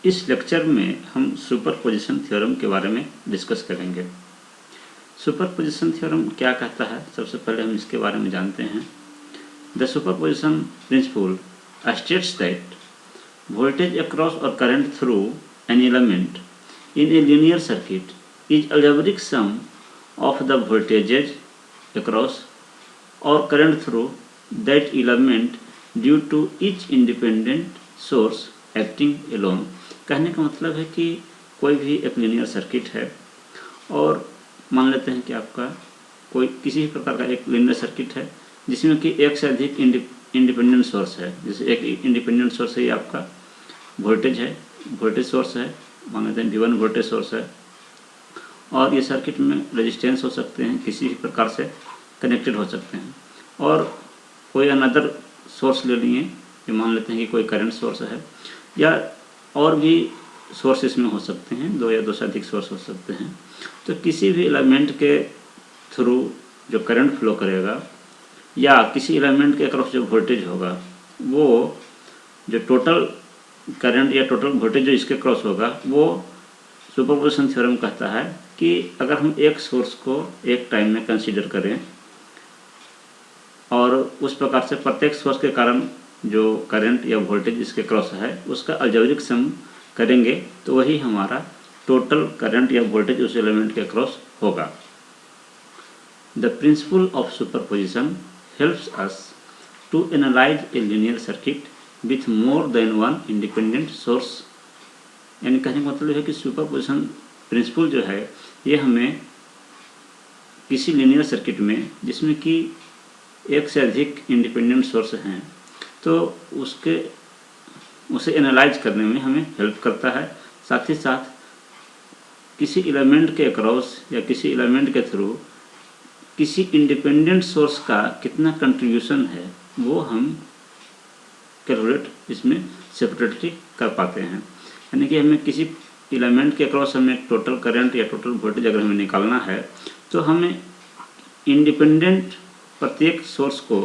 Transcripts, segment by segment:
इस लेक्चर में हम सुपरपोजिशन थ्योरम के बारे में डिस्कस करेंगे। सुपरपोजिशन थ्योरम क्या कहता है, सबसे पहले हम इसके बारे में जानते हैं। The superposition principle states that voltage across or current through an element in a linear circuit is algebraic sum of the voltages across or current through that element due to each independent source acting alone। कहने का मतलब है कि कोई भी एक linear circuit है और मान लेते हैं कि आपका कोई किसी प्रकार का एक लीनियर सर्किट है जिसमें कि एक से अधिक इंडिपेंडेंट सोर्स है। जैसे एक इंडिपेंडेंट सोर्स है आपका वोल्टेज है, वोल्टेज सोर्स है, मान लेते हैं V1 वोल्टेज सोर्स है, और ये सर्किट में रेजिस्टेंस हो सकते हैं, किसी भी प्रकार से कनेक्टेड हो सकते हैं। और कोई अनदर सोर्स ले लिए, ये मान लेते हैं कि कोई करंट सोर्स है, या और भी सोर्स इसमें हो सकते हैं, दो या दो से अधिक सोर्स हो सकते हैं। तो किसी भी एलिमेंट के थ्रू जो करंट फ्लो करेगा या किसी एलिमेंट के अक्रॉस जो वोल्टेज होगा, वो जो टोटल करंट या टोटल वोल्टेज जो इसके क्रॉस होगा, वो सुपरपोजिशन थ्योरम कहता है कि अगर हम एक सोर्स को एक टाइम में कंसीडर करें और उस प्रकार से प्रत्येक सोर्स के कारण जो करंट या वोल्टेज इसके क्रॉस है उसका अलजेब्रिक सम करेंगे, तो वही हमारा टोटल करंट या वोल्टेज उस एलिमेंट के क्रॉस होगा। The principle of superposition helps us to analyse a linear circuit with more than one independent source. यानी कहने का मतलब है कि सुपरपोजिशन प्रिंसिपल जो है ये हमें किसी लीनियर सर्किट में जिसमें कि एक से अधिक इंडिपेंडेंट सोर्स हैं तो उसे एनालाइज करने में हमें हेल्प करता है। साथ ही साथ किसी एलिमेंट के अक्रॉस या किसी एलिमेंट के थ्रू किसी इंडिपेंडेंट सोर्स का कितना कंट्रीब्यूशन है वो हम कैलकुलेट इसमें सेपरेटली कर पाते हैं। यानी कि हमें किसी एलिमेंट के अक्रॉस हमें टोटल करंट या टोटल वोल्टेज अगर हमें निकालना है तो हमें इंडिपेंडेंट प्रत्येक सोर्स को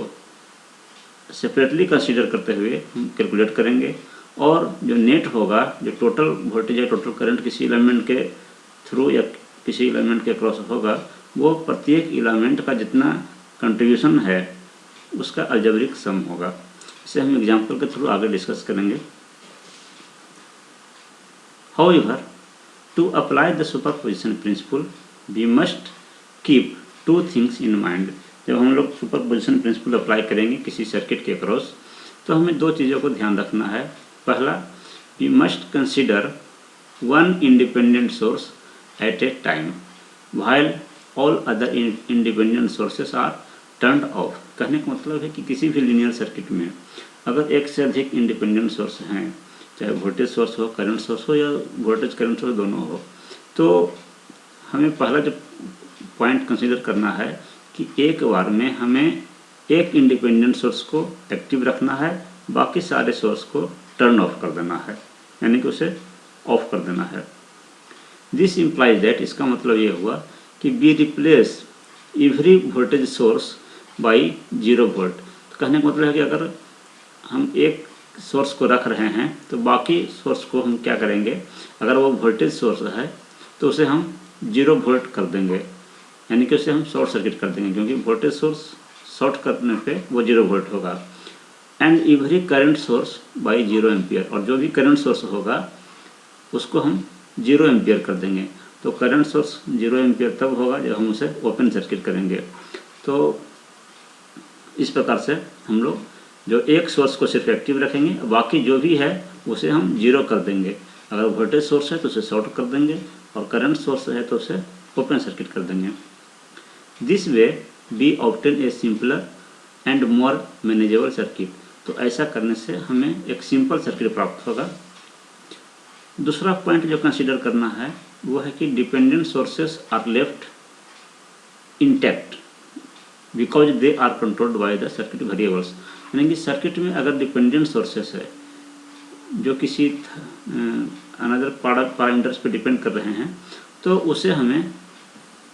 सेपरेटली कंसीडर करते हुए हम कैलकुलेट करेंगे, और जो नेट होगा, जो टोटल वोल्टेज या टोटल करंट किसी एलिमेंट के थ्रू या किसी एलिमेंट के अक्रॉस होगा, वो प्रत्येक एलिमेंट का जितना कंट्रीब्यूशन है उसका अलजेब्रिक सम होगा। इसे हम एग्जाम्पल के थ्रू आगे डिस्कस करेंगे। However, to apply the superposition principle, we must keep two things in mind। जब हम लोग सुपरपोजिशन प्रिंसिपल अप्लाई करेंगे किसी सर्किट के अक्रॉस तो हमें दो चीज़ों को ध्यान रखना है। पहला, we must consider one independent source at a time while all other independent sources are turned off। कहने का मतलब है कि किसी भी लीनियर सर्किट में अगर एक से अधिक इंडिपेंडेंट सोर्स हैं, चाहे वोल्टेज सोर्स हो, करंट सोर्स हो, या वोल्टेज करंट सोर्स दोनों हो, तो हमें पहला जो पॉइंट कंसीडर करना है कि एक बार में हमें एक इंडिपेंडेंट सोर्स को एक्टिव रखना है, बाकी सारे सोर्स को टर्न ऑफ कर देना है, यानी कि उसे ऑफ कर देना है। दिस इम्प्लाइज दैट, इसका मतलब ये हुआ कि we replace every voltage source by 0 volt. कहने का मतलब है कि अगर हम एक सोर्स को रख रहे हैं तो बाकी सोर्स को हम क्या करेंगे, अगर वो वोल्टेज सोर्स है तो उसे हम 0 वोल्ट कर देंगे, यानी कि उसे हम शॉर्ट सर्किट कर देंगे, क्योंकि वोल्टेज सोर्स शॉर्ट करने पे वो 0 वोल्ट होगा। And every current source by 0 ampere, और जो भी करंट सोर्स होगा उसको हम 0 एम्पियर कर देंगे। तो करंट सोर्स 0 एम्पियर तब होगा जब हम उसे ओपन सर्किट करेंगे। तो इस प्रकार से हम लोग जो एक सोर्स को सिर्फ एक्टिव रखेंगे, बाकी जो भी है उसे हम 0 कर देंगे। अगर वोल्टेज सोर्स है तो उसे शॉर्ट कर देंगे, और करंट सोर्स है तो उसे ओपन सर्किट कर देंगे। This way we obtain a simpler and more manageable circuit. तो ऐसा करने से हमें एक सिंपल सर्किट प्राप्त होगा। दूसरा पॉइंट जो कंसीडर करना है वो है कि dependent sources are left intact because they are controlled by the circuit variables. यानी कि सर्किट में अगर डिपेंडेंट सोर्सेस है जो किसी अनदर पैरामीटर्स पे डिपेंड कर रहे हैं, तो उसे हमें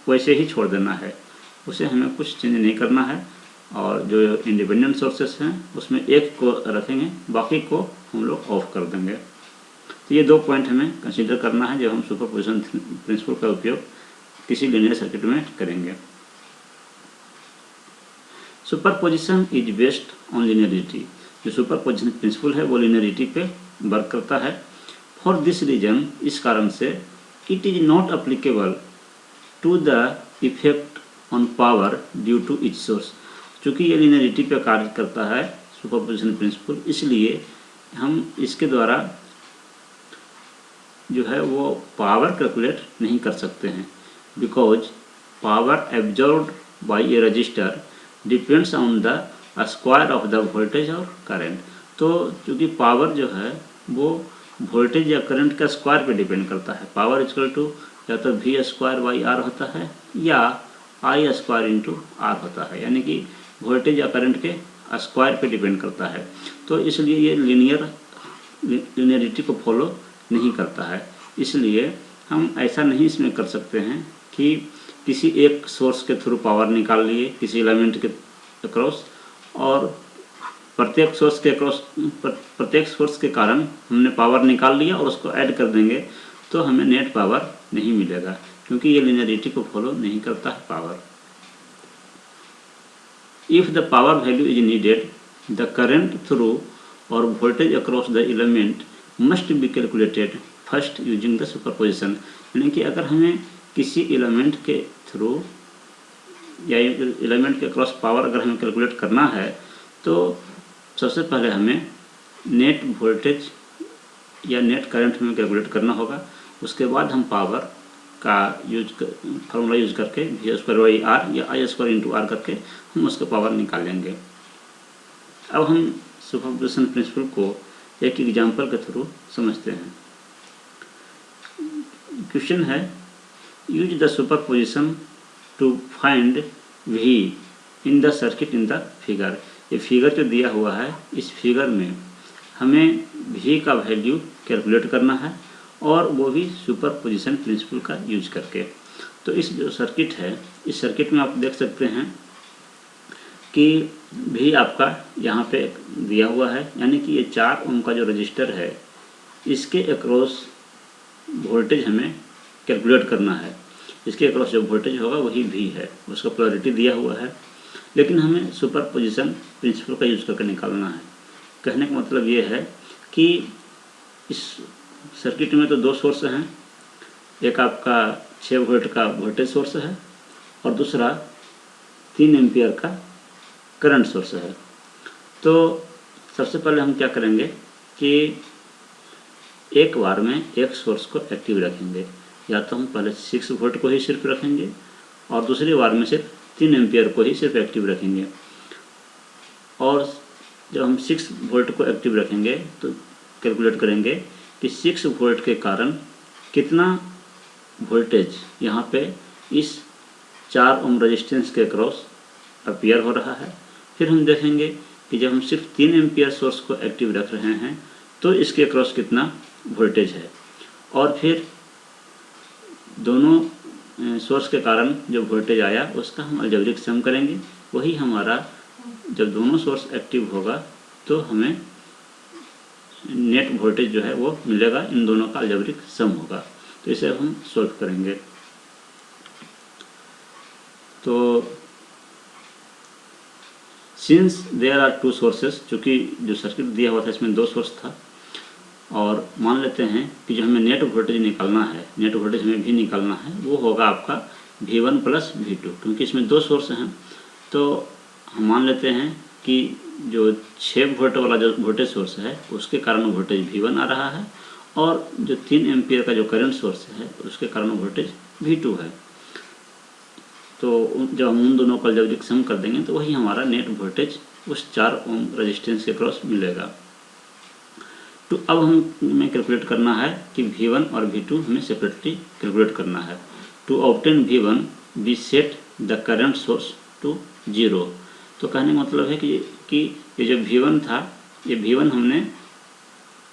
वैसे ही छोड़ देना है, उसे हमें कुछ चेंज नहीं करना है, और जो इंडिपेंडेंट सोर्सेस हैं उसमें एक को रखेंगे, बाकी को हम लोग ऑफ कर देंगे। तो ये 2 पॉइंट हमें कंसीडर करना है जब हम सुपरपोजिशन प्रिंसिपल का उपयोग किसी लीनियर सर्किट में करेंगे। Superposition is based on linearity. जो सुपरपोजिशन प्रिंसिपल है वो लीनियरिटी पे वर्क करता है। फॉर दिस रीजन, इस कारण से, it is not applicable to the effect on power due to its source. चूँकि ये लीनियरिटी पे कार्य करता है सुपरपोजिशन प्रिंसिपल, इसलिए हम इसके द्वारा जो है वो पावर कैलकुलेट नहीं कर सकते हैं। Because power absorbed by A register depends on the square of the voltage और करंट। तो चूँकि पावर जो है वो वोल्टेज या करंट का स्क्वायर पे डिपेंड करता है। पावर इक्वल टू या तो वी स्क्वायर बाई आर होता है या आई स्क्वायर इंटू आर होता है, यानी कि वोल्टेज या करंट के स्क्वायर पे डिपेंड करता है। तो इसलिए ये लीनियरिटी को फॉलो नहीं करता है। इसलिए हम ऐसा नहीं इसमें कर सकते हैं कि किसी एक सोर्स के थ्रू पावर निकाल लिए किसी एलिमेंट के अक्रॉस, और प्रत्येक सोर्स के कारण हमने पावर निकाल लिया और उसको ऐड कर देंगे तो हमें नेट पावर नहीं मिलेगा, क्योंकि ये लीनियरिटी को फॉलो नहीं करता है power. If the power value is needed, the current through और voltage across the element must be calculated first using the superposition. यानी कि अगर हमें किसी एलिमेंट के थ्रू या एलिमेंट के अक्रॉस पावर अगर हमें कैलकुलेट करना है तो सबसे पहले हमें नेट वोल्टेज या नेट करंट हमें कैलकुलेट करना होगा। उसके बाद हम पावर का फार्मूला यूज करके वी स्क्वायर बाई आर या आई स्क्वायर इंटू आर करके हम उसका पावर निकालेंगे। अब हम सुपरपोजिशन प्रिंसिपल को एक एग्जाम्पल के थ्रू समझते हैं। क्वेश्चन है, use the superposition to find V in the circuit in the figure. ये फिगर जो दिया हुआ है, इस फिगर में हमें वी का वैल्यू कैलकुलेट करना है और वो भी सुपरपोजिशन प्रिंसिपल का यूज करके। तो इस जो सर्किट है, इस सर्किट में आप देख सकते हैं कि भी आपका यहाँ पे दिया हुआ है, यानी कि ये 4 ओम का जो रजिस्टर है इसके अक्रॉस वोल्टेज हमें कैलकुलेट करना है। इसके अक्रॉस जो वोल्टेज होगा वही भी है, उसका पोलैरिटी दिया हुआ है, लेकिन हमें सुपरपोजिशन प्रिंसिपल का यूज़ करके निकालना है। कहने का मतलब ये है कि इस सर्किट में तो 2 सोर्स हैं, एक आपका 6 वोल्ट का वोल्टेज सोर्स है और दूसरा 3 एम्पियर का करंट सोर्स है। तो सबसे पहले हम क्या करेंगे कि एक बार में एक सोर्स को एक्टिव रखेंगे, या तो हम पहले 6 वोल्ट को ही सिर्फ रखेंगे और दूसरी बार में सिर्फ 3 एम्पियर को ही सिर्फ एक्टिव रखेंगे। और जब हम 6 वोल्ट को एक्टिव रखेंगे तो कैलकुलेट करेंगे कि 6 वोल्ट के कारण कितना वोल्टेज यहाँ पे इस 4 ओम रेजिस्टेंस के क्रॉस अपीयर हो रहा है। फिर हम देखेंगे कि जब हम सिर्फ 3 एम्पियर सोर्स को एक्टिव रख रहे हैं तो इसके क्रॉस कितना वोल्टेज है, और फिर दोनों सोर्स के कारण जो वोल्टेज आया उसका हम अलजेब्रिक सम करेंगे। वही हमारा जब दोनों सोर्स एक्टिव होगा तो हमें नेट वोल्टेज जो है वो मिलेगा, इन दोनों का अलजेब्रिक सम होगा। तो इसे हम सॉल्व करेंगे। तो सिंस देयर आर 2 सोर्सेस, चूँकि जो सर्किट दिया हुआ था इसमें 2 सोर्स था, और मान लेते हैं कि जो हमें नेट वोल्टेज निकालना है, नेट वोल्टेज हमें भी निकालना है, वो होगा आपका V1 प्लस V2। क्योंकि इसमें 2 सोर्स हैं तो हम मान लेते हैं कि जो 6 वोल्ट वाला जो वोल्टेज सोर्स है उसके कारण वोल्टेज V1 आ रहा है, और जो 3 एम्पियर का जो करंट सोर्स है उसके कारण वोल्टेज V2 है। तो जब हम उन दोनों का अलजेब्रिक सम कर देंगे तो वही हमारा नेट वोल्टेज उस 4 ओम रेजिस्टेंस के क्रॉस मिलेगा। तो अब हमें कैलकुलेट करना है कि V1 और V2 हमें सेपरेटली कैलकुलेट करना है। To obtain V1 we set the current source to 0। तो कहने का मतलब है कि ये जो V1 था, ये V1 हमने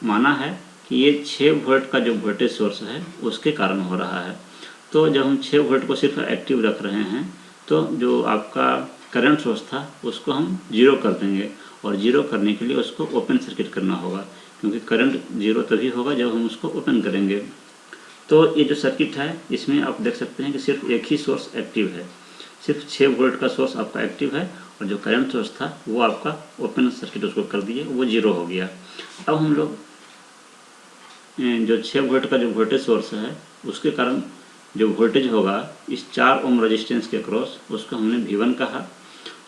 माना है कि ये 6 वोल्ट का जो वोल्टेज सोर्स है उसके कारण हो रहा है। तो जब हम 6 वोल्ट को सिर्फ एक्टिव रख रहे हैं तो जो आपका करंट सोर्स था उसको हम 0 कर देंगे, और 0 करने के लिए उसको ओपन सर्किट करना होगा, क्योंकि करंट जीरो तभी होगा जब हम उसको ओपन करेंगे। तो ये जो सर्किट है इसमें आप देख सकते हैं कि सिर्फ एक ही सोर्स एक्टिव है, सिर्फ 6 वोल्ट का सोर्स आपका एक्टिव है और जो करंट सोर्स था वो आपका ओपन सर्किट उसको कर दिए, वो जीरो हो गया। अब हम लोग जो 6 वोल्ट का जो वोल्टेज सोर्स है उसके कारण जो वोल्टेज होगा इस 4 ओम रेजिस्टेंस के क्रॉस, उसको हमने V1 कहा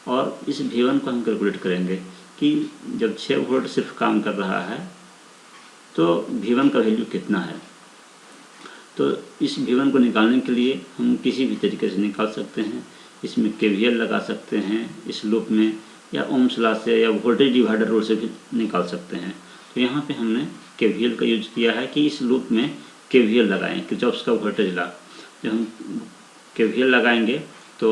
और इस V1 को हम कैलकुलेट करेंगे कि जब 6 वोल्ट सिर्फ काम कर रहा है तो V1 का वैल्यू कितना है। तो इस V1 को निकालने के लिए हम किसी भी तरीके से निकाल सकते हैं, इसमें KVL लगा सकते हैं इस लूप में, या ओम्स लॉ से या वोल्टेज डिवाइडर रूल से भी निकाल सकते हैं। तो यहाँ पे हमने KVL का यूज किया है कि इस लूप में KVL लगाएं, किरचॉफ का वोल्टेज लॉ। जब हम KVL लगाएंगे तो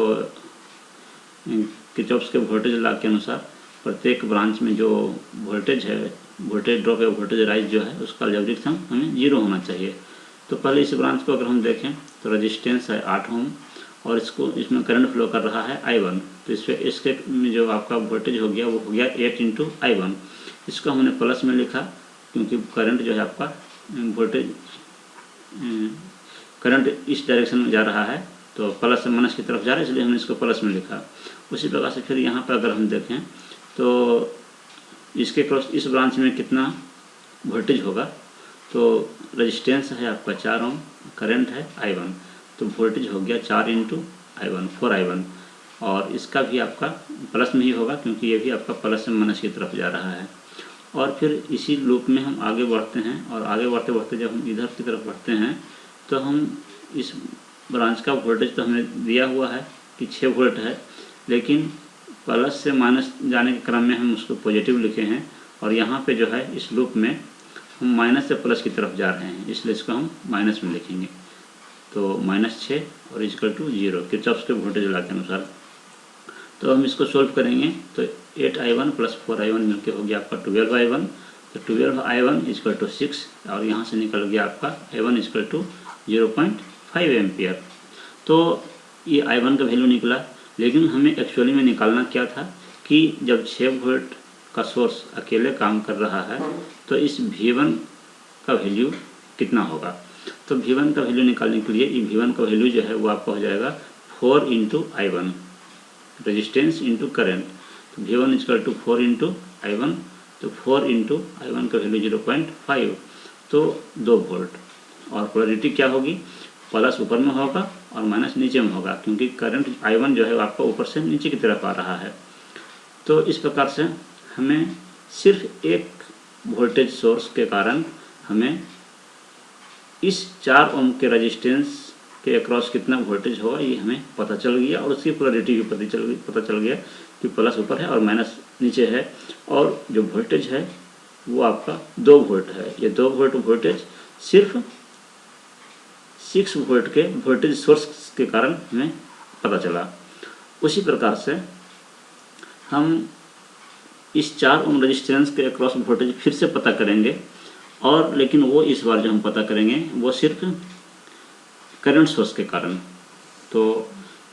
किरचॉफ के वोल्टेज लॉ के अनुसार प्रत्येक ब्रांच में जो वोल्टेज है, वोल्टेज ड्रॉप या वोल्टेज राइज जो है उसका अलजेब्रिक सम हमें जीरो होना चाहिए। तो पहले इस ब्रांच को अगर हम देखें तो रेजिस्टेंस है 8 ओम और इसमें करंट फ्लो कर रहा है I1। तो इसके में जो आपका वोल्टेज हो गया वो हो गया 8 × I1। इसको हमने प्लस में लिखा क्योंकि करंट जो है आपका वोल्टेज करंट इस डायरेक्शन में जा रहा है तो प्लस से माइनस की तरफ जा रहा है, इसलिए हमने इसको प्लस में लिखा। उसी प्रकार से फिर यहाँ पर अगर हम देखें तो इसके क्रॉस इस ब्रांच में कितना वोल्टेज होगा, तो रेजिस्टेंस है आपका 4 ओम, करंट है I1, तो वोल्टेज हो गया 4 × I1 4I1 और इसका भी आपका प्लस में ही होगा क्योंकि ये भी आपका प्लस से माइनस की तरफ जा रहा है। और फिर इसी लूप में हम आगे बढ़ते हैं और आगे बढ़ते बढ़ते जब हम इधर की तरफ बढ़ते हैं तो हम इस ब्रांच का वोल्टेज तो हमने दिया हुआ है कि 6 वोल्ट है, लेकिन प्लस से माइनस जाने के क्रम में हम उसको पॉजिटिव लिखे हैं और यहाँ पे जो है इस लूप में हम माइनस से प्लस की तरफ जा रहे हैं, इसलिए इसको हम माइनस में लिखेंगे। तो -6 और इक्वल टू 0 किरचॉफ के वोल्टेज लॉ के अनुसार। तो हम इसको सोल्व करेंगे तो 8I1 + 4I1 मिलकर हो गया आपका 12I1। तो 12I1 इक्वल टू 6 और यहाँ से निकल गया आपका I1 इक्वल टू 0.5 एम्पियर। तो ये I1 का वैल्यू निकला, लेकिन हमें एक्चुअली में निकालना क्या था कि जब 6 वोल्ट का सोर्स अकेले काम कर रहा है तो इस V1 का वैल्यू कितना होगा। तो V1 का वैल्यू निकालने के लिए ये V1 का वैल्यू जो है वो आपका हो जाएगा 4 × I1 रेजिस्टेंस इंटू करंट। तो V1 इक्वल टू 4 × I1, तो 4 × I1 का वैल्यू 0.5, तो 2 वोल्ट। और पोलरिटी क्या होगी, प्लस ऊपर में होगा और माइनस नीचे में होगा क्योंकि करंट I1 जो है आपका ऊपर से नीचे की तरफ आ रहा है। तो इस प्रकार से हमें सिर्फ एक वोल्टेज सोर्स के कारण हमें इस 4 ओम के रेजिस्टेंस के अक्रॉस कितना वोल्टेज होगा ये हमें पता चल गया और उसकी पोलरिटी भी पता चल गया कि प्लस ऊपर है और माइनस नीचे है। और जो वोल्टेज है वो आपका 2 वोल्ट है। ये 2 वोल्ट वोल्टेज सिर्फ 6 वोल्ट के वोल्टेज सोर्स के कारण हमें पता चला। उसी प्रकार से हम इस 4 ओम रेजिस्टेंस के अक्रॉस वोल्टेज फिर से पता करेंगे, और लेकिन वो इस बार जो हम पता करेंगे वो सिर्फ करंट सोर्स के कारण। तो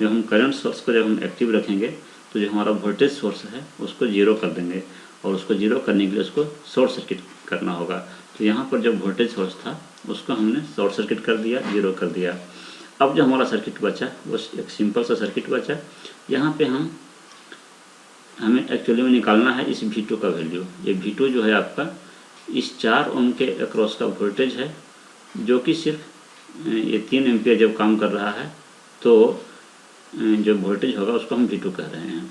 जब हम करंट सोर्स को जब हम एक्टिव रखेंगे तो जो हमारा वोल्टेज सोर्स है उसको जीरो कर देंगे और उसको जीरो करने के लिए उसको शॉर्ट सर्किट करना होगा। तो यहाँ पर जो वोल्टेज सोर्स था उसको हमने शॉर्ट सर्किट कर दिया, जीरो कर दिया। अब जो हमारा सर्किट बचा वो एक सिंपल सा सर्किट बचा। यहाँ पे हमें एक्चुअली में निकालना है इस V2 का वैल्यू। ये V2 जो है आपका इस 4 ओम के अक्रॉस का वोल्टेज है जो कि सिर्फ ये 3 एम्पियर जब काम कर रहा है तो जो वोल्टेज होगा उसको हम V2 कह रहे हैं।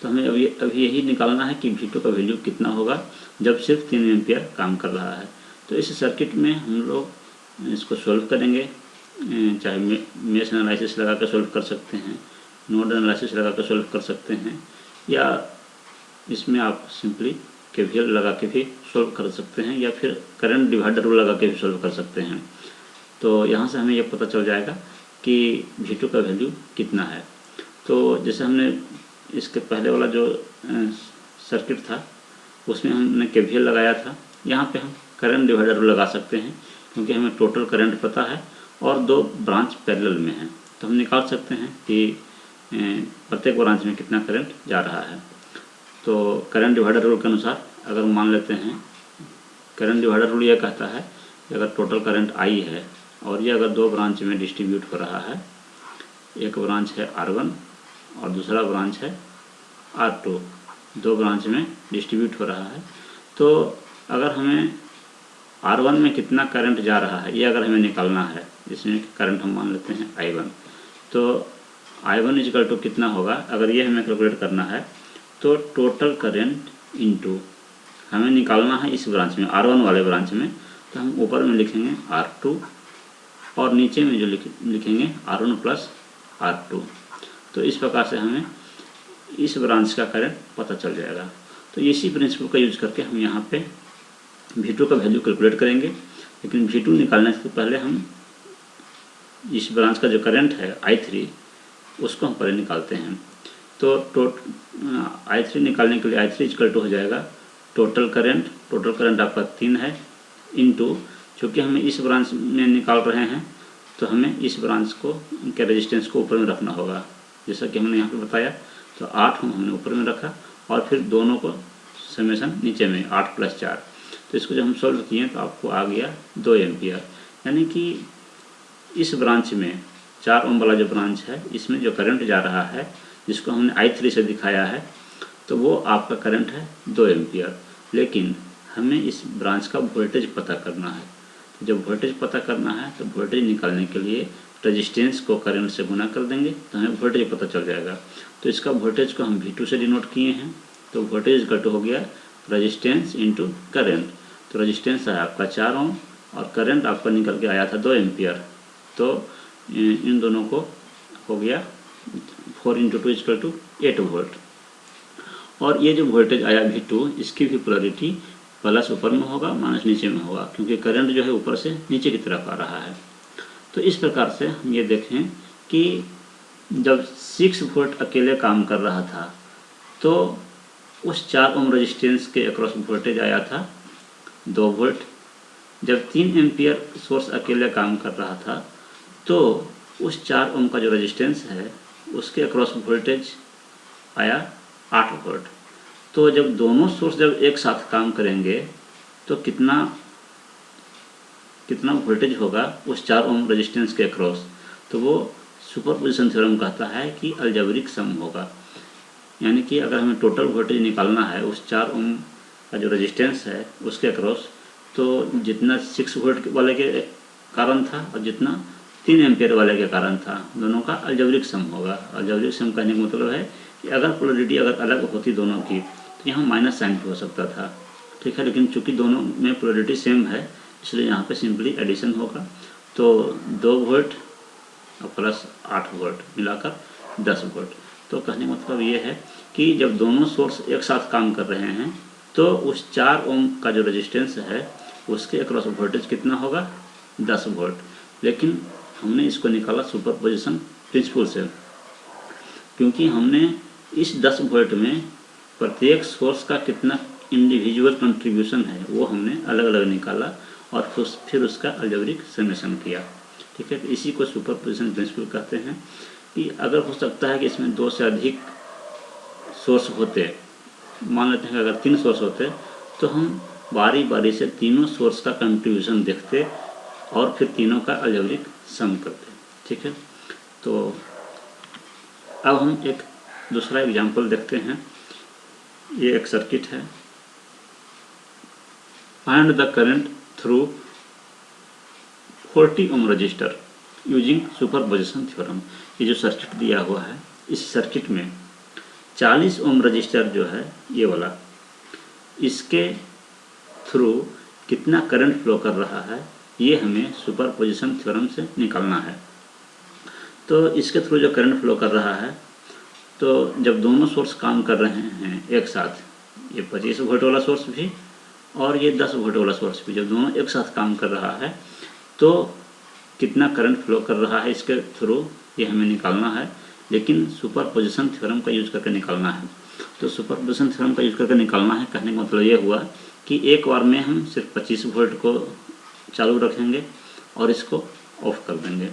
तो हमें अभी यही निकालना है कि V2 का वैल्यू कितना होगा जब सिर्फ 3 एम्पियर काम कर रहा है। तो इस सर्किट में हम लोग इसको सॉल्व करेंगे, चाहे मेश एनालिसिस लगा कर सॉल्व कर सकते हैं, नोड एनालिसिस लगा कर सॉल्व कर सकते हैं, या इसमें आप सिंपली KVL लगा के भी सॉल्व कर सकते हैं, या फिर करंट डिवाइडर रूल लगा के भी सॉल्व कर सकते हैं। तो यहाँ से हमें यह पता चल जाएगा कि V2 का वैल्यू कितना है। तो जैसे हमने इसके पहले वाला जो सर्किट था उसमें हमने KVL लगाया था, यहाँ पे हम करंट डिवाइडर रूल लगा सकते हैं क्योंकि हमें टोटल करंट पता है और 2 ब्रांच पैरेलल में हैं। तो हम निकाल सकते हैं कि प्रत्येक ब्रांच में कितना करंट जा रहा है। तो करंट डिवाइडर रूल के अनुसार अगर मान लेते हैं करंट डिवाइडर रूल यह कहता है कि अगर टोटल करंट I है और ये अगर दो ब्रांच में डिस्ट्रीब्यूट हो रहा है, एक ब्रांच है R1 और दूसरा ब्रांच है R2, दो ब्रांच में डिस्ट्रीब्यूट हो रहा है, तो अगर हमें R1 में कितना करंट जा रहा है ये अगर हमें निकालना है, जिसमें करंट हम मान लेते हैं I1, तो I1 इक्वल टू कितना होगा, अगर ये हमें कैलकुलेट करना है तो टोटल करंट इनटू हमें निकालना है इस ब्रांच में R1 वाले ब्रांच में, तो हम ऊपर में लिखेंगे R2 और नीचे में जो लिखेंगे R1 प्लस R2। तो इस प्रकार से हमें इस ब्रांच का करंट पता चल जाएगा। तो इसी प्रिंसिपल का यूज करके हम यहाँ पे V2 का वैल्यू कैलकुलेट करेंगे, लेकिन V2 निकालने से पहले हम इस ब्रांच का जो करंट है I3 उसको हम पहले निकालते हैं। तो I3 निकालने के लिए I3 इक्वल टू हो जाएगा टोटल करंट आपका 3 है, इनटू चूँकि हमें इस ब्रांच में निकाल रहे हैं तो हमें इस ब्रांच को के रेजिस्टेंस को ऊपर में रखना होगा, जैसा कि हमने यहाँ पे बताया। तो 8 हमने ऊपर में रखा और फिर दोनों को समेसन नीचे में 8 + 4। तो इसको जब हम सॉल्व किए तो आपको आ गया 2 एम्पियर, यानी कि इस ब्रांच में 4 ओम वाला जो ब्रांच है इसमें जो करंट जा रहा है जिसको हमने I3 से दिखाया है, तो वो आपका करंट है 2 एम्पियर। लेकिन हमें इस ब्रांच का वोल्टेज पता करना है। तो जब वोल्टेज पता करना है तो वोल्टेज निकालने के लिए रेजिस्टेंस को करंट से गुना कर देंगे तो हमें वोल्टेज पता चल जाएगा। तो इसका वोल्टेज को हम V2 से डिनोट किए हैं, तो वोल्टेज इक्वल टू हो गया रेजिस्टेंस इंटू करंट। तो रेजिस्टेंस है आपका 4 ओम और करंट आपका निकल के आया था 2 एम्पियर। तो इन दोनों को हो गया 4 × 2 = 8 वोल्ट। और ये जो वोल्टेज आया V2 इसकी भी पोलरिटी प्लस ऊपर में होगा माइनस नीचे में होगा, क्योंकि करंट जो है ऊपर से नीचे की तरफ आ रहा है। तो इस प्रकार से हम ये देखें कि जब 6 वोल्ट अकेले काम कर रहा था तो उस 4 ओम रेजिस्टेंस के अक्रॉस वोल्टेज आया था 2 वोल्ट। जब 3 एम्पियर सोर्स अकेले काम कर रहा था तो उस 4 ओम का जो रेजिस्टेंस है उसके अक्रॉस वोल्टेज आया 8 वोल्ट। तो जब दोनों सोर्स जब एक साथ काम करेंगे तो कितना वोल्टेज होगा उस 4 ओम रेजिस्टेंस के अक्रॉस, तो वो सुपरपोजिशन थ्योरम कहता है कि अलजेब्रिक सम होगा। यानी कि अगर हमें टोटल वोल्टेज निकालना है उस 4 ओम का जो रेजिस्टेंस है उसके अक्रॉस, तो जितना 6 वोल्ट वाले के कारण था और जितना 3 एम्पियर वाले के कारण था, दोनों का अलजेब्रिक सम होगा। अलजेब्रिक सम कहने का मतलब है कि अगर पोलरिटी अगर अलग होती दोनों की तो यहाँ माइनस साइन भी हो सकता था, ठीक है। लेकिन चूंकि दोनों में पोलरिटी सेम है इसलिए यहाँ पे सिंपली एडिशन होगा। तो 2 वोल्ट और प्लस 8 वोल्ट मिलाकर 10 वोल्ट। तो कहने का मतलब ये है कि जब दोनों सोर्स एक साथ काम कर रहे हैं तो उस 4 ओम का जो रेजिस्टेंस है उसके अक्रॉस वोल्टेज कितना होगा 10 वोल्ट। लेकिन हमने इसको निकाला सुपरपोजिशन प्रिंसिपल से, क्योंकि हमने इस 10 वोल्ट में प्रत्येक सोर्स का कितना इंडिविजुअल कंट्रीब्यूशन है वो हमने अलग अलग निकाला और फिर उसका अलजेब्रिक समेशन किया, ठीक है। तो इसी को सुपरपोजिशन प्रिंसिपल कहते हैं कि अगर हो सकता है कि इसमें 2 से अधिक सोर्स होते, मान लेते हैं कि अगर 3 सोर्स होते तो हम बारी बारी से तीनों सोर्स का कंट्रीब्यूशन देखते और फिर तीनों का अलजेब्रिक सम करते, ठीक है। तो अब हम एक दूसरा एग्जांपल देखते हैं। ये एक सर्किट है, find the current through 40 ohm resistor using superposition theorem. ये जो सर्किट दिया हुआ है इस सर्किट में 40 ओम रजिस्टर जो है ये वाला, इसके थ्रू कितना करंट फ्लो कर रहा है ये हमें सुपरपोजिशन थ्योरम से निकालना है। तो इसके थ्रू जो करंट फ्लो कर रहा है, तो जब दोनों सोर्स काम कर रहे हैं एक साथ, ये 25 वोल्ट वाला सोर्स भी और ये 10 वोल्ट वाला सोर्स भी, जब दोनों एक साथ काम कर रहा है तो कितना करंट फ्लो कर रहा है इसके थ्रू ये हमें निकालना है, लेकिन सुपरपोजिशन थ्योरम का यूज करके निकालना है। तो सुपरपोजिशन थ्योरम का यूज करके निकालना है कहने का मतलब ये हुआ कि एक बार में हम सिर्फ 25 वोल्ट को चालू रखेंगे और इसको ऑफ कर देंगे,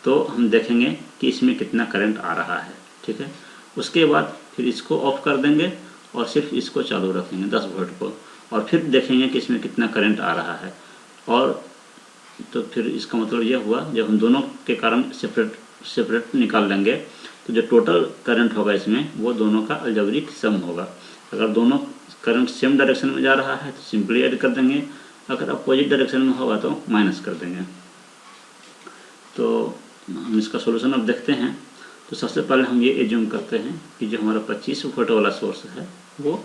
तो हम देखेंगे कि इसमें कितना करंट आ रहा है, ठीक है। उसके बाद फिर इसको ऑफ कर देंगे और सिर्फ इसको चालू रखेंगे 10 वोल्ट को, और फिर देखेंगे कि इसमें कितना करंट आ रहा है। और तो फिर इसका मतलब यह हुआ, जब हम दोनों के कारण सेपरेट निकाल लेंगे तो जो टोटल करंट होगा इसमें वो दोनों का अलजेब्रिक सम होगा। अगर दोनों करंट सेम डायरेक्शन में जा रहा है तो सिंपली ऐड कर देंगे, अगर अपोजिट डायरेक्शन में होगा तो माइनस कर देंगे। तो हम इसका सोल्यूशन अब देखते हैं। तो सबसे पहले हम ये एज्यूम करते हैं कि जो हमारा 25 वोल्ट वाला सोर्स है वो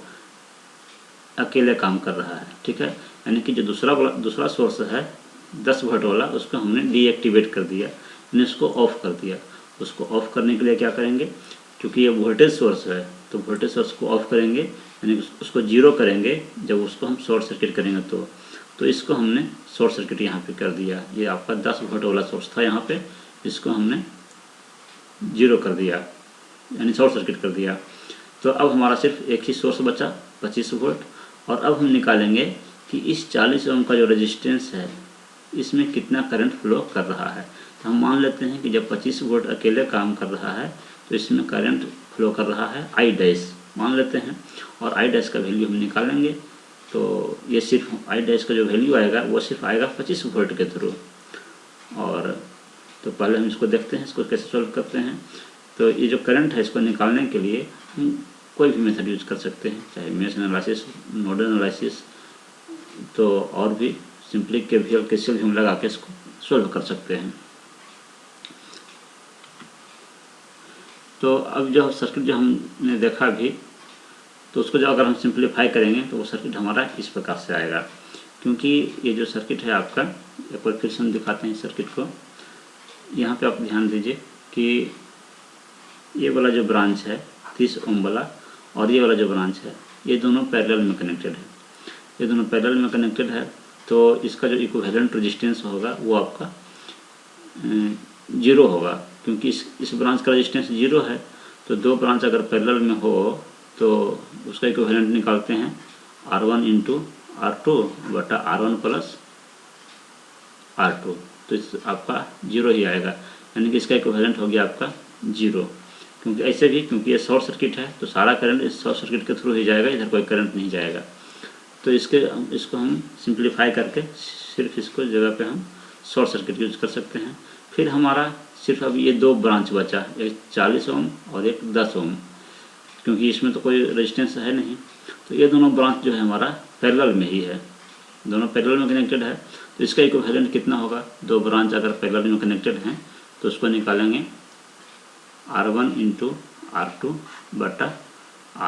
अकेले काम कर रहा है, ठीक है। यानी कि जो दूसरा सोर्स है 10 वोल्ट वाला, उसको हमने डीएक्टिवेट कर दिया, यानी उसको ऑफ कर दिया। उसको ऑफ करने के लिए क्या करेंगे, क्योंकि ये वोल्टेज सोर्स है तो वोल्टेज सोर्स को ऑफ करेंगे, यानी उसको जीरो करेंगे जब उसको हम शॉर्ट सर्किट करेंगे। तो इसको हमने शॉर्ट सर्किट यहाँ पे कर दिया। ये आपका 10 वोल्ट वाला सोर्स था यहाँ पे, इसको हमने जीरो कर दिया, यानी शॉर्ट सर्किट कर दिया। तो अब हमारा सिर्फ एक ही सोर्स बचा 25 वोल्ट। और अब हम निकालेंगे कि इस 40 ओम का जो रेजिस्टेंस है इसमें कितना करंट फ्लो कर रहा है। तो हम मान लेते हैं कि जब 25 वोल्ट अकेले काम कर रहा है तो इसमें करंट फ्लो कर रहा है आई डैश मान लेते हैं, और आई डैश का वैल्यू हम निकालेंगे। तो ये सिर्फ आई डैश का जो वैल्यू आएगा वो सिर्फ आएगा 25 वोल्ट के थ्रू। और तो पहले हम इसको देखते हैं, इसको कैसे सॉल्व करते हैं। तो ये जो करंट है इसको निकालने के लिए हम कोई भी मेथड यूज कर सकते हैं, चाहे मेश एनालिसिस, नोडल एनालिसिस, तो और भी सिंपली केवीएल केसीएल भी हम लगा के इसको सॉल्व कर सकते हैं। तो अब जो सर्किट जो हमने देखा भी, तो उसको जो अगर हम सिंप्लीफाई करेंगे तो वो सर्किट हमारा इस प्रकार से आएगा। क्योंकि ये जो सर्किट है आपका, एक बार फिर से हम दिखाते हैं सर्किट को। यहाँ पे आप ध्यान दीजिए कि ये वाला जो ब्रांच है 30 ओम वाला और ये वाला जो ब्रांच है ये दोनों पैरेलल में कनेक्टेड है। ये दोनों पैरेलल में कनेक्टेड है तो इसका जो इक्विवेलेंट रेजिस्टेंस होगा वो आपका 0 होगा, क्योंकि इस ब्रांच का रेजिस्टेंस 0 है। तो दो ब्रांच अगर पैरेलल में हो तो उसका इक्विवेलेंट निकालते हैं R1 इंटू R2 बटा R1 प्लस R2, तो इस आपका 0 ही आएगा, यानी कि इसका इक्विवेलेंट हो गया आपका 0। क्योंकि ऐसे भी, क्योंकि ये शॉर्ट सर्किट है तो सारा करंट इस शॉर्ट सर्किट के थ्रू ही जाएगा, इधर कोई करंट नहीं जाएगा। तो इसको हम सिंप्लीफाई करके सिर्फ इसको जगह पे हम शॉर्ट सर्किट यूज कर सकते हैं। फिर हमारा सिर्फ अब ये दो ब्रांच बचा, एक 40 ओम और एक 10 ओम, क्योंकि इसमें तो कोई रेजिस्टेंस है नहीं। तो ये दोनों ब्रांच जो है हमारा पैरेलल में ही है, दोनों पैरेलल में कनेक्टेड है। तो इसका इक्विवेलेंट कितना होगा, दो ब्रांच अगर पैरेलल में कनेक्टेड हैं तो उसको निकालेंगे R1 इंटू R2 बटा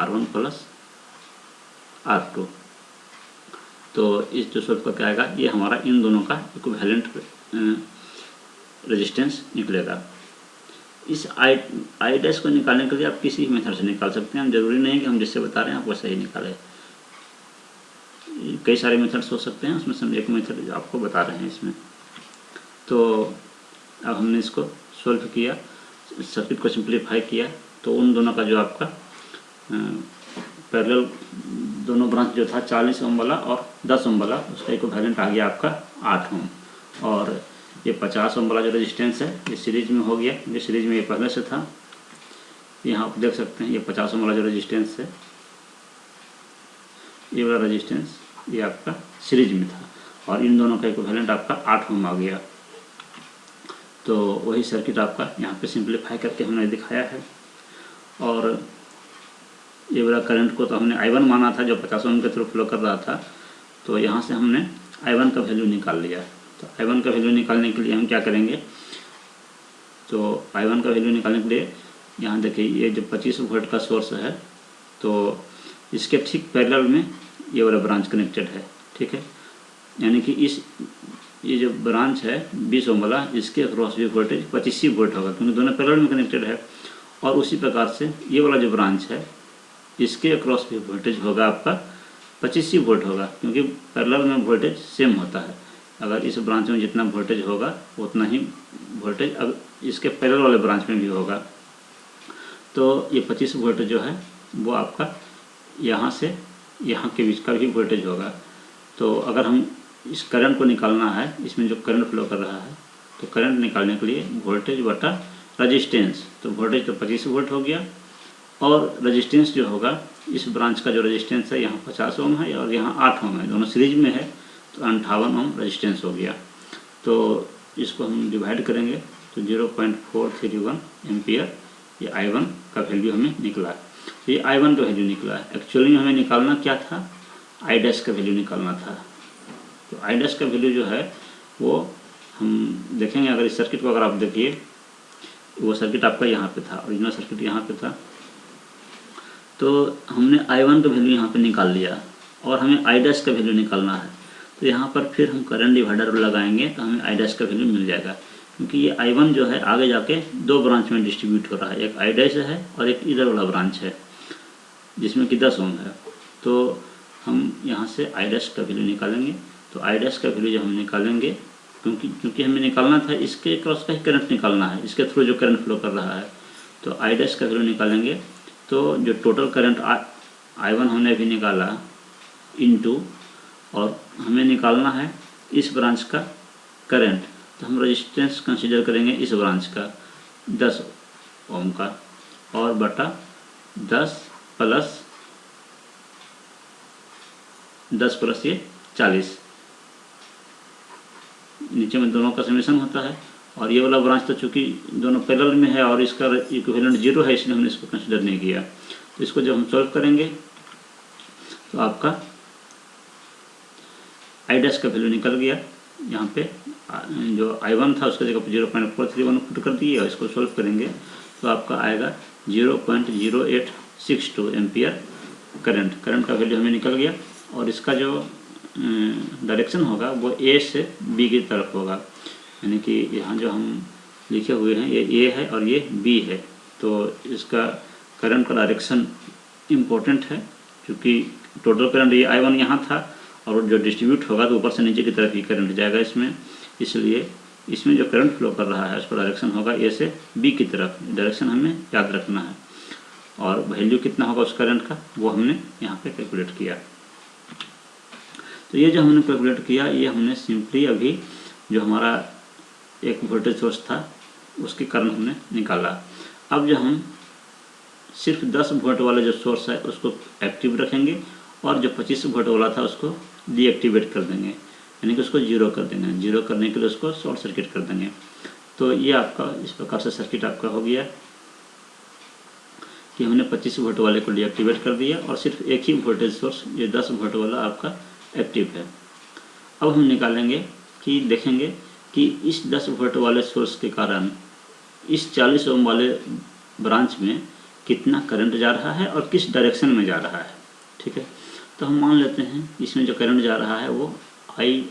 R1 प्लस R2। तो इस जो सोल्व करके आएगा ये हमारा इन दोनों का इक्विवेलेंट रेजिस्टेंस निकलेगा। इस आई डैश को निकालने के लिए आप किसी मेथड से निकाल सकते हैं, जरूरी नहीं कि हम जिससे बता रहे हैं आप वैसे ही निकालें। कई सारे मेथड्स हो सकते हैं, उसमें से हम एक मेथड आपको बता रहे हैं इसमें। तो अब हमने इसको सॉल्व किया, सर्किट को सिंप्लीफाई किया, तो उन दोनों का जो आपका पैरेलल दोनों ब्रांच जो था 40 ओम वाला और 10 ओम वाला, उसका इक्विवेलेंट आ गया आपका 8 ओम। और ये 50 ओम वाला जो रेजिस्टेंस है ये सीरीज में हो गया, ये सीरीज में ये पहले से था। यहाँ आप देख सकते हैं ये 50 ओम वाला जो रेजिस्टेंस है, ये वाला रेजिस्टेंस ये आपका सीरीज में था, और इन दोनों का इक्विवेलेंट आपका 8 ओम आ गया। तो वही सर्किट आपका यहाँ पे सिंप्लीफाई करके हमने दिखाया है। और ये वाला करंट को तो हमने I1 माना था जो 50 ओम के थ्रू फ्लो कर रहा था, तो यहाँ से हमने I1 का वैल्यू निकाल लिया। तो I1 का वैल्यू निकालने के लिए हम क्या करेंगे, तो I1 का वैल्यू निकालने के लिए यहाँ देखिए ये जो 25 वोल्ट का सोर्स है तो इसके ठीक पैरेलल में ये वाला ब्रांच कनेक्टेड है, ठीक है। यानी कि ये जो ब्रांच है 20 ओम वाला, इसके अक्रॉस भी वोल्टेज 25 वोल्ट होगा, क्योंकि दोनों पैरेलल में कनेक्टेड है। और उसी प्रकार से ये वाला जो ब्रांच है इसके अक्रॉस भी वोल्टेज होगा आपका 25 वोल्ट होगा, क्योंकि पैरेलल में वोल्टेज सेम होता है। अगर इस ब्रांच में जितना वोल्टेज होगा उतना ही वोल्टेज अब इसके पैरेलल वाले ब्रांच में भी होगा। तो ये 25 वोल्ट जो है वो आपका यहाँ से यहाँ के बीच का भी वोल्टेज होगा। तो अगर हम इस करंट को निकालना है, इसमें जो करंट फ्लो कर रहा है, तो करंट निकालने के लिए वोल्टेज बटा रजिस्टेंस, तो वोल्टेज तो 25 वोल्ट हो गया और रेजिस्टेंस जो होगा, इस ब्रांच का जो रेजिस्टेंस है यहाँ 50 ओम है और यहाँ 8 ओम है, दोनों सीरीज में है, तो 58 ओम रेजिस्टेंस हो गया। तो इसको हम डिवाइड करेंगे तो 0.431 एम्पियर ये I1 का वैल्यू हमें निकला। तो ये I1 का वैल्यू निकला है। एक्चुअली में हमें निकालना क्या था, I डैश का वैल्यू निकालना था। तो I डैश का वैल्यू जो है वो हम देखेंगे। अगर इस सर्किट को अगर आप देखिए, वो सर्किट आपका यहाँ पे था, ओरिजिनल सर्किट यहाँ पे था, तो हमने I1 का वैल्यू यहाँ पे निकाल लिया और हमें I डैश का वैल्यू निकालना है। तो यहाँ पर फिर हम करंट डिवाइडर लगाएंगे तो हमें I डैश का वैल्यू मिल जाएगा, क्योंकि ये I1 जो है आगे जाके दो ब्रांच में डिस्ट्रीब्यूट हो रहा है, एक I डैश है और एक इधर वाला ब्रांच है जिसमें कि 10 ओम है। तो हम यहाँ से I डैश का वैल्यू निकालेंगे। तो I डैश का वैल्यू जब हम निकालेंगे, क्योंकि हमें निकालना था इसके क्रॉस का ही करंट निकालना है, इसके थ्रू जो करंट फ्लो कर रहा है, तो I डैश का वैल्यू निकालेंगे। तो जो टोटल करंट I1 हमने अभी निकाला इनटू, और हमें निकालना है इस ब्रांच का करंट, तो हम रेजिस्टेंस कंसीडर करेंगे इस ब्रांच का 10 ओम का, और बटा 10 प्लस ये 40, नीचे में दोनों का समेशन होता है। और ये वाला ब्रांच तो चूँकि दोनों पैरेलल में है और इसका इक्विवेलेंट 0 है, इसलिए हमने इसको कंसीडर नहीं किया। तो इसको जब हम सॉल्व करेंगे तो आपका I डैश का वैल्यू निकल गया। यहाँ पे जो I1 था उसका जगह पर 0.431 पुट कर दिए, और इसको सॉल्व करेंगे तो आपका आएगा 0.0862 एम्पियर करंट का वैल्यू हमें निकल गया। और इसका जो डायरेक्शन होगा वो A से B की तरफ होगा, यानी कि यहाँ जो हम लिखे हुए हैं ये A है और ये B है। तो इसका करंट का डायरेक्शन इम्पोर्टेंट है, क्योंकि टोटल करंट ये I1 यहाँ था और जो डिस्ट्रीब्यूट होगा तो ऊपर से नीचे की तरफ ही करंट जाएगा इसमें, इसलिए इसमें जो करंट फ्लो कर रहा है उसका डायरेक्शन होगा A से B की तरफ। डायरेक्शन हमें याद रखना है। और वैल्यू कितना होगा उस करंट का वो हमने यहाँ पे कैलकुलेट किया। तो ये जो हमने कैलकुलेट किया, ये हमने सिंपली अभी जो हमारा एक वोल्टेज सोर्स था उसके करंट हमने निकाला। अब जो हम सिर्फ 10 वोल्ट वाला जो सोर्स है उसको एक्टिव रखेंगे और जो 25 वोल्ट वाला था उसको डीएक्टिवेट कर देंगे, यानी कि उसको जीरो कर देंगे। जीरो करने के लिए उसको शॉर्ट सर्किट कर देंगे। तो ये आपका इस प्रकार से सर्किट आपका हो गया कि हमने 25 वोल्ट वाले को डीएक्टिवेट कर दिया और सिर्फ एक ही वोल्टेज सोर्स ये 10 वोल्ट वाला आपका एक्टिव है। अब हम निकालेंगे कि देखेंगे कि इस 10 वोल्ट वाले सोर्स के कारण इस 40 ओम वाले ब्रांच में कितना करंट जा रहा है और किस डायरेक्शन में जा रहा है। ठीक है, तो हम मान लेते हैं इसमें जो करंट जा रहा है वो I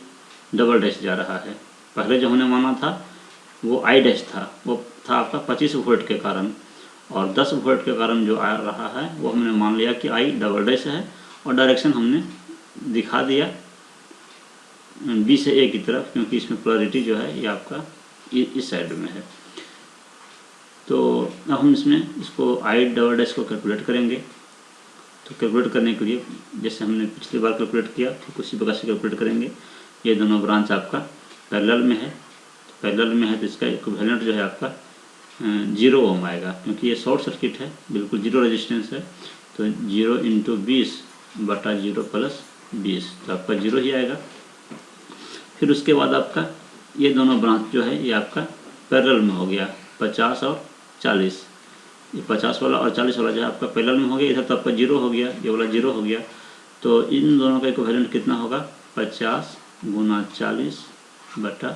डबल डैश जा रहा है। पहले जो हमने माना था वो I डैश था, वो था आपका 25 वोल्ट के कारण, और 10 वोल्ट के कारण जो आ रहा है वो हमने मान लिया कि I डबल डैश है, और डायरेक्शन हमने दिखा दिया B से A की तरफ, क्योंकि इसमें पोलैरिटी जो है ये आपका इस साइड में है। तो अब हम इसको I डबल डैश को कैलकुलेट करेंगे। तो कैलकुलेट करने के लिए जैसे हमने पिछली बार कैलकुलेट किया ठीक उसी प्रकार से कैलकुलेट करेंगे। ये दोनों ब्रांच आपका पैरेलल में है, तो इसका इक्विवेलेंट जो है आपका 0 ओम आएगा, क्योंकि ये शॉर्ट सर्किट है, बिल्कुल जीरो रेजिस्टेंस है। तो 0 × 20 बटा 0 प्लस 20, तो आपका 0 ही आएगा। फिर उसके बाद आपका ये दोनों ब्रांच जो है ये आपका पैरेलल में हो गया, 50 और 40। ये 50 वाला और 40 वाला जो है आपका पैरेलल में हो गया। इधर तो आपका 0 हो गया, ये वाला 0 हो गया। तो इन दोनों का इक्विवेलेंट कितना होगा, 50 × 40 बटा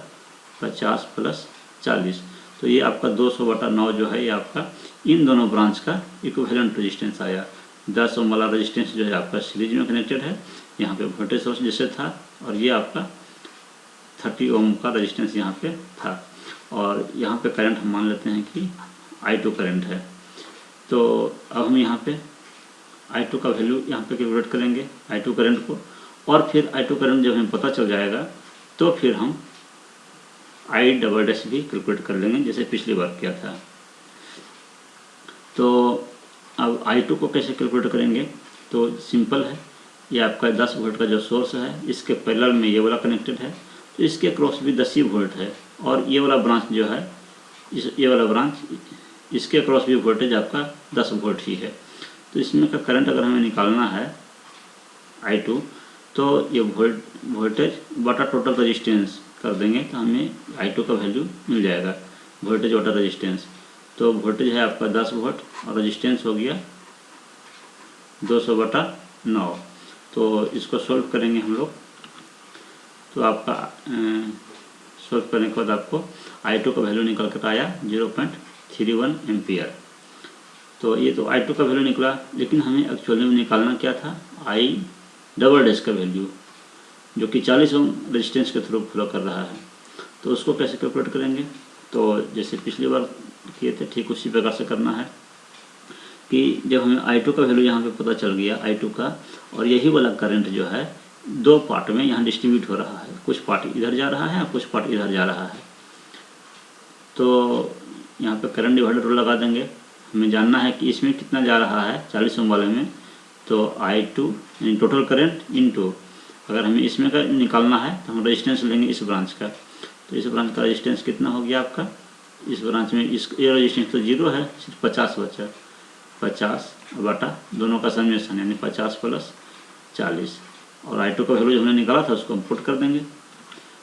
50 प्लस 40। तो ये आपका 200/9 जो है ये आपका इन दोनों ब्रांच का इक्विवेलेंट रेजिस्टेंस आया। 10 ओम वाला रेजिस्टेंस जो है आपका सीरीज में कनेक्टेड है, यहाँ पे वोल्टेज सोर्स जैसे था, और ये आपका 30 ओम का रेजिस्टेंस यहाँ पे था। और यहाँ पे करंट हम मान लेते हैं कि I2 करंट है। तो अब हम यहाँ पे I2 का वैल्यू यहाँ पे कैलकुलेट करेंगे I2 करंट को, और फिर I2 करंट जब हमें पता चल जाएगा तो फिर हम I डबल डैश भी कैलकुलेट कर लेंगे जैसे पिछली बार किया था। तो अब I2 को कैसे कैलकुलेट करेंगे, तो सिंपल है। ये आपका 10 वोल्ट का जो सोर्स है इसके पैरेलल में ये वाला कनेक्टेड है, तो इसके क्रॉस भी 10 ही वोल्ट है। और ये वाला ब्रांच जो है ये वाला ब्रांच इसके अक्रॉस भी वोल्टेज आपका 10 वोल्ट ही है। तो इसमें का करंट अगर हमें निकालना है I2, तो ये वोल्टेज बटा टोटल रेजिस्टेंस कर देंगे तो हमें I2 का वैल्यू मिल जाएगा, वोल्टेज बटा रेजिस्टेंस। तो वोल्टेज है आपका 10 वोल्ट और रेजिस्टेंस हो गया 200/9। तो इसको सॉल्व करेंगे हम लोग, तो आपका सॉल्व करने के बाद आपको I2 का वैल्यू निकल कर आया 0.31 एम्पियर। तो ये तो I2 का वैल्यू निकला, लेकिन हमें एक्चुअली में निकालना क्या था, I" का वैल्यू, जो कि 40 ओम रेजिस्टेंस के थ्रू फ्लो कर रहा है। तो उसको कैसे कैलकुलेट करेंगे, तो जैसे पिछली बार किए थे ठीक उसी प्रकार से करना है कि जब हमें I2 का वैल्यू यहाँ पे पता चल गया I2 का, और यही वाला करंट जो है 2 पार्ट में यहाँ डिस्ट्रीब्यूट हो रहा है, कुछ पार्ट इधर जा रहा है और कुछ पार्ट इधर जा रहा है। तो यहाँ पे करंट डिवाइडर रूल लगा देंगे। हमें जानना है कि इसमें कितना जा रहा है 40 ओम वाले में, तो I2 यानी टोटल करंट इनटू, अगर हमें इसमें का निकालना है तो हम रेजिस्टेंस लेंगे इस ब्रांच का। तो इस ब्रांच का रेजिस्टेंस कितना हो गया आपका, इस ब्रांच में ये रेजिस्टेंस तो 0 है, सिर्फ 50 बचा, 50 बटा दोनों का समेशन यानी 50 + 40, और I2 का वैल्यू जो हमने निकाला था उसको हम पुट कर देंगे।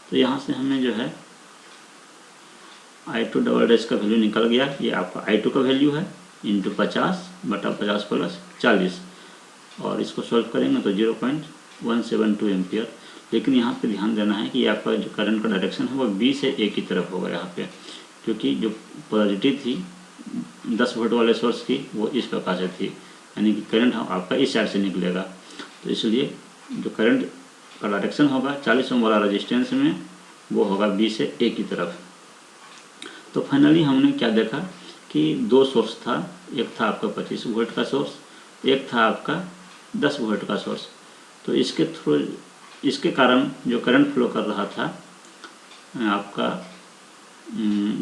तो यहाँ से हमें जो है I2" का वैल्यू निकल गया, ये आपका I2 का वैल्यू है इंटू 50/50 + 40, और इसको सॉल्व करेंगे तो 0.172 एम्पियर। लेकिन यहाँ पे ध्यान देना है कि आपका जो करंट का डायरेक्शन है वो B से A की तरफ होगा यहाँ पे, क्योंकि जो पोलैरिटी थी 10 वोल्ट वाले सोर्स की वो इस प्रकार से थी, यानी कि करंट आपका इस साइड से निकलेगा। तो इसलिए जो करंट का डायरेक्शन होगा 40 ओम वाला रेजिस्टेंस में वो होगा B से A की तरफ। तो फाइनली हमने क्या देखा कि 2 सोर्स था, एक था आपका 25 वोल्ट का सोर्स, एक था आपका 10 वोल्ट का सोर्स। तो इसके थ्रू, इसके कारण जो करंट फ्लो कर रहा था आपका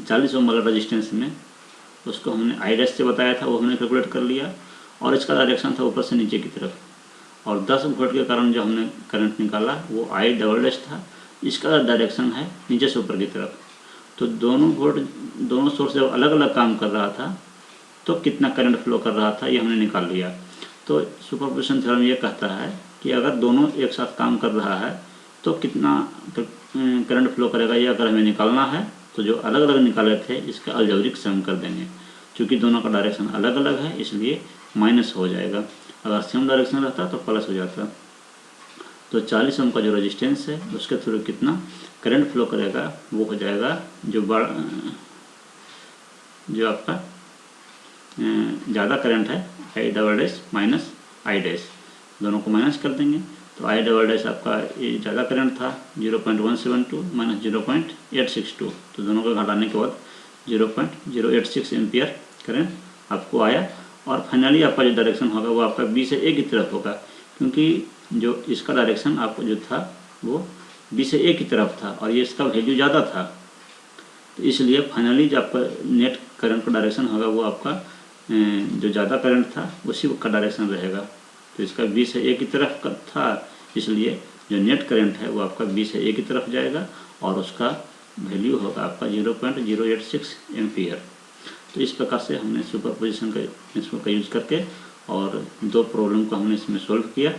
40 ओम वाला रेजिस्टेंस में, उसको हमने I' से बताया था, वो हमने कैलकुलेट कर लिया, और इसका डायरेक्शन था ऊपर से नीचे की तरफ। और 10 वोल्ट के कारण जो हमने करंट निकाला वो I" था, इसका डायरेक्शन है नीचे से ऊपर की तरफ। तो दोनों सोर्स जब अलग अलग काम कर रहा था तो कितना करंट फ्लो कर रहा था ये हमने निकाल लिया। तो सुपरपोजिशन थ्योरम ये कहता है कि अगर दोनों एक साथ काम कर रहा है तो कितना करंट फ्लो करेगा, ये अगर हमें निकालना है तो जो अलग अलग निकाले थे इसका अलजेब्रिक सम कर देंगे। क्योंकि दोनों का डायरेक्शन अलग अलग है इसलिए माइनस हो जाएगा, अगर सेम डायरेक्शन रहता तो प्लस हो जाता। तो 40 ओम का जो रेजिस्टेंस है उसके थ्रू कितना करंट फ्लो करेगा वो हो जाएगा जो आपका ज़्यादा करंट है I" माइनस I', दोनों को माइनस कर देंगे। तो I" आपका ये ज़्यादा करंट था 0.172 माइनस 0.862, तो दोनों को घटाने के बाद 0.086 एम्पियर करंट आपको आया। और फाइनली आपका जो डायरेक्शन होगा वो आपका B से A की तरफ होगा, क्योंकि जो इसका डायरेक्शन आपको जो था वो B से A की तरफ था और ये इसका वैल्यू ज़्यादा था। तो इसलिए फाइनली जो आपका नेट करंट का डायरेक्शन होगा वो आपका जो ज़्यादा करंट था उसी का डायरेक्शन रहेगा। तो इसका B से A की तरफ का था, इसलिए जो नेट करंट है वो आपका B से A की तरफ जाएगा और उसका वैल्यू होगा आपका 0.086 एम्पियर। तो इस प्रकार से हमने सुपरपोजिशन का प्रिंसिपल का यूज़ करके और 2 प्रॉब्लम को हमने इसमें सॉल्व किया।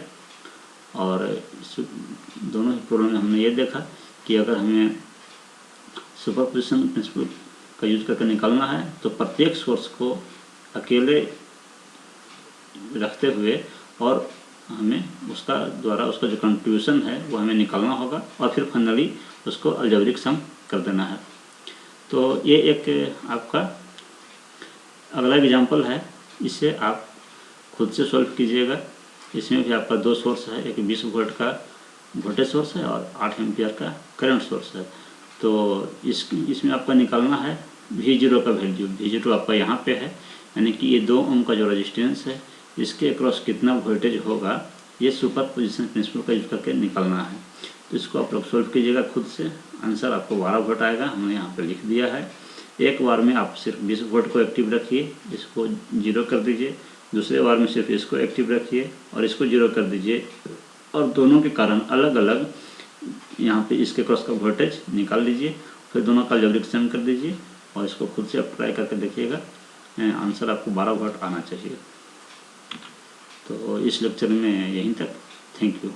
और दोनों ही प्रॉब्लम में हमने ये देखा कि अगर हमें सुपरपोजिशन प्रिंसिपल का यूज़ करके निकालना है तो प्रत्येक सोर्स को अकेले रखते हुए और हमें उसका जो कंट्रीब्यूशन है वो हमें निकालना होगा और फिर फाइनली उसको अलजेब्रिक सम कर देना है। तो ये एक आपका अगला एग्जाम्पल है, इसे आप खुद से सॉल्व कीजिएगा। इसमें भी आपका 2 सोर्स है, एक 20 वोल्ट का वोल्टेज सोर्स है और 8 एम्पियर का करंट सोर्स है। तो इसमें आपका निकालना है V0 का वैल्यू। V0 आपका यहाँ पे है, यानी कि ये 2 ओम का जो रेजिस्टेंस है इसके अक्रॉस कितना वोल्टेज होगा ये सुपरपोजिशन प्रिंसिपल का यूज़ करके निकालना है। तो इसको आप लोग सॉल्व कीजिएगा खुद से, आंसर आपको 12 वोल्ट आएगा, हमने यहाँ पर लिख दिया है। एक बार में आप सिर्फ 20 वोल्ट को एक्टिव रखिए, इसको 0 कर दीजिए, दूसरे बार में सिर्फ इसको एक्टिव रखिए और इसको 0 कर दीजिए, और दोनों के कारण अलग अलग यहाँ पे इसके क्रॉस का वोल्टेज निकाल लीजिए, फिर दोनों का अलजेब्रिक सम कर दीजिए और इसको खुद से आप ट्राई करके देखिएगा, आंसर आपको 12 वाट आना चाहिए। तो इस लेक्चर में यहीं तक। Thank you.